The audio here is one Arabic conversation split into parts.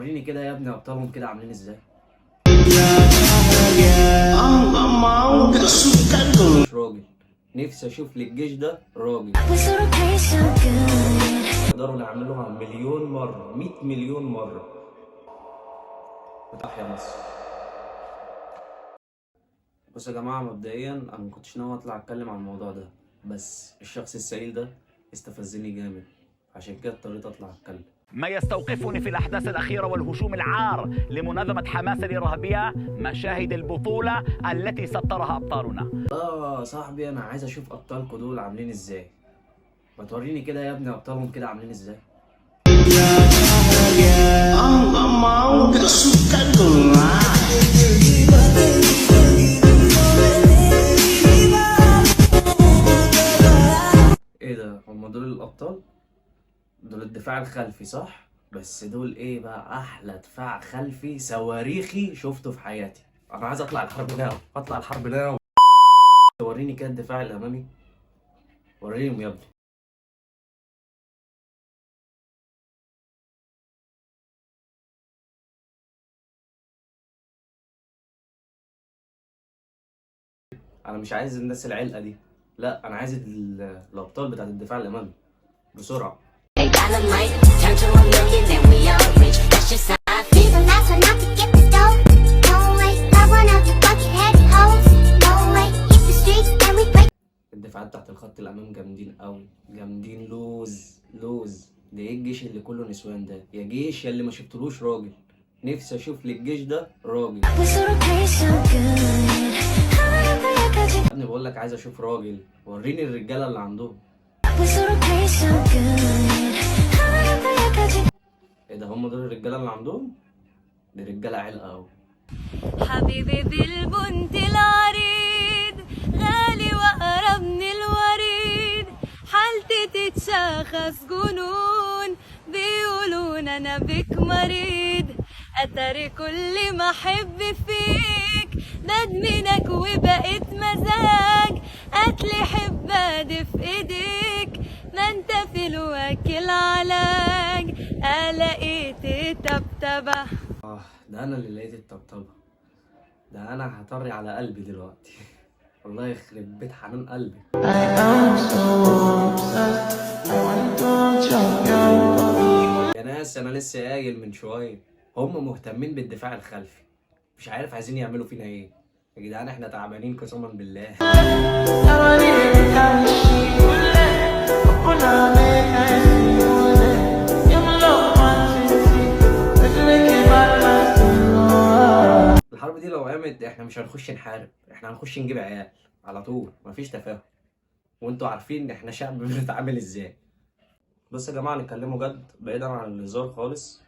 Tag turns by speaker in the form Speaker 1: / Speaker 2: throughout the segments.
Speaker 1: وريني كده يا ابني ابطالهم كده عاملين ازاي. مش راجل، نفسي اشوف للجيش ده راجل. يقدروا نعملوها مليون مرة، 100 مليون مرة. وتحيا مصر. بصوا يا جماعة، مبدئيا انا مكنتش ناوي اطلع اتكلم عن الموضوع ده، بس الشخص السئيل ده استفزني جامد، عشان كده اضطريت اطلع اتكلم.
Speaker 2: ما يستوقفني في الأحداث الأخيرة والهجوم العار لمنظمة حماس الإرهابية مشاهد البطولة التي سطرها أبطالنا.
Speaker 1: صاحبي انا عايز اشوف ابطالكوا دول عاملين ازاي. ما توريني كده يا ابني ابطالهم كده عاملين ازاي. ايه ده، هم دول الابطال؟ دول الدفاع الخلفي صح؟ بس دول ايه بقى احلى دفاع خلفي صواريخي شفته في حياتي. انا عايز اطلع الحرب ناو، اطلع الحرب ناو. وريني كده الدفاع الامامي، وريهم يا ابني. انا مش عايز الناس العلقه دي، لا انا عايز الابطال بتاعت الدفاع الامامي بسرعه. الدفاعات تحت الخط الامام جامدين قوي، جامدين لوز لوز. ده ايه الجيش اللي كله نسوان ده؟ يا جيش يا اللي ما شفتلوش راجل. نفسي اشوف للجيش ده راجل. يا ابني بقول لك عايز اشوف راجل، وريني الرجاله اللي عندهم. ايه ده، هم دول الرجاله اللي عندهم؟ دي رجاله علقه قوي.
Speaker 3: حبيبي بالبنت العريض غالي وأقرب من الوريد، حالتي تتشخص جنون بيقولون أنا بك مريض، أتاري كل ما أحب فيك بدمنك وبقيت مزاج، قتلي حبادي في إيديك ما أنت في الوكل العلاج، ألاقيت التبتبة.
Speaker 1: ده انا اللي لقيت الطبطبه، ده انا هطري على قلبي دلوقتي. الله يخرب بيت حنان قلبي. يا ناس انا لسه قايل من شويه، هم مهتمين بالدفاع الخلفي، مش عارف عايزين يعملوا فينا ايه. يا جدعان احنا تعبانين قسما بالله. الحرب دي لو قامت احنا مش هنخش نحارب، احنا هنخش نجيب عيال على طول، مفيش تفاهم. وانتوا عارفين ان احنا شعب بنتعامل ازاي. بص يا جماعه نتكلموا جد بعيدا عن الهزار خالص.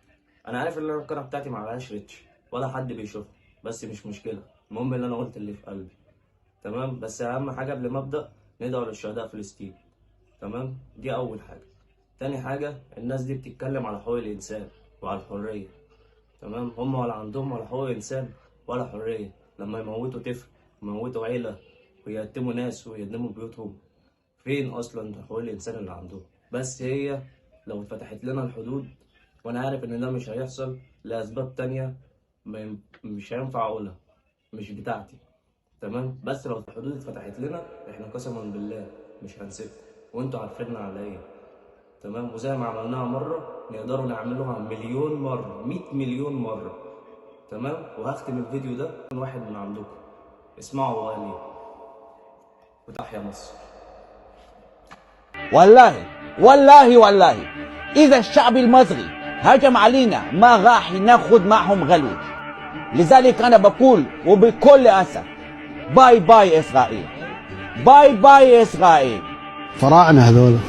Speaker 1: انا عارف ان القناه بتاعتي معلهاش ريتش ولا حد بيشوفها، بس مش مشكله، المهم ان انا قلت اللي في قلبي. تمام، بس اهم حاجه قبل ما ابدا ندعو للشهداء فلسطين. تمام، دي اول حاجه. تاني حاجه، الناس دي بتتكلم على حقوق الانسان وعلى الحريه. تمام، هم ولا عندهم ولا حقوق انسان ولا حريه لما يموتوا طفل ويموتوا عيله ويقتموا ناس ويهدموا بيوتهم. فين اصلا حقوق الانسان اللي عندهم؟ بس هي لو اتفتحت لنا الحدود، وانا عارف ان ده مش هيحصل لاسباب تانية مش هينفع اقولها، مش بتاعتي. تمام، بس لو الحدود اتفتحت لنا احنا قسما بالله مش هنسيبكم، وانتوا عارفيننا على ايه. تمام، وزي ما عملناها مره نقدروا نعملوها مليون مره، 100 مليون مره. تمام، وهختم الفيديو ده من واحد من عندكم، اسمعوا هو قال ايه. وتحيا مصر.
Speaker 4: والله إذا الشعب المصري هجم علينا ما راح ناخد معهم غلو. لذلك أنا بقول وبكل أسف باي باي إسرائيل، باي باي إسرائيل.
Speaker 5: فراعنة هذول.